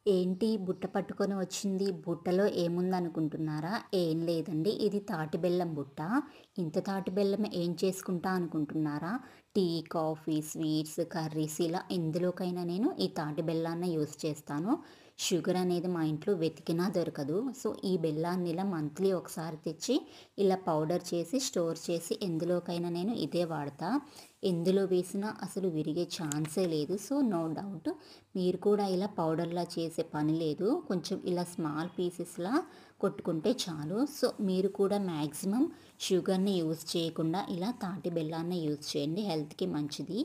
ఏంటి బుట్ట పట్టుకొని వచ్చింది, బుట్టలో ఏముందనుకుంటున్నారా? ఏం లేదండి, ఇది తాటి బెల్లం బుట్ట. ఇంత తాటి బెల్లం ఏం చేసుకుంటా అనుకుంటున్నారా? టీ, కాఫీ, స్వీట్స్, కర్రీస్ ఇలా ఎందులోకైనా నేను ఈ తాటి బెల్లాన్ని యూస్ చేస్తాను. షుగర్ అనేది మా ఇంట్లో వెతికినా దొరకదు. సో ఈ బెల్లాన్ని ఇలా మంత్లీ ఒకసారి తెచ్చి ఇలా పౌడర్ చేసి స్టోర్ చేసి ఎందులోకైనా నేను ఇదే వాడతా. ఎందులో వేసినా అసలు విరిగే ఛాన్సే లేదు. సో నో డౌట్ మీరు కూడా ఇలా పౌడర్లా చేసే పని లేదు. కొంచెం ఇలా స్మాల్ పీసెస్లా కొట్టుకుంటే చాలు. సో మీరు కూడా మ్యాక్సిమం షుగర్ని యూజ్ చేయకుండా ఇలా తాటి బెల్లాన్ని యూజ్ చేయండి, హెల్త్కి మంచిది.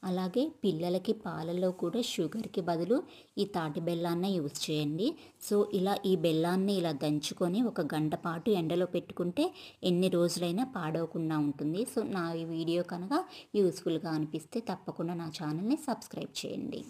అలాగే పిల్లలకి పాలలో కూడా షుగర్కి బదులు ఈ తాటి బెల్లాన్నే యూజ్ చేయండి. సో ఇలా ఈ బెల్లాన్ని ఇలా దంచుకొని ఒక గంట పాటు ఎండలో పెట్టుకుంటే ఎన్ని రోజులైనా పాడవకుండా ఉంటుంది. సో నా ఈ వీడియో కనుక యూస్ఫుల్గా అనిపిస్తే తప్పకుండా నా ఛానల్ని సబ్స్క్రైబ్ చేయండి.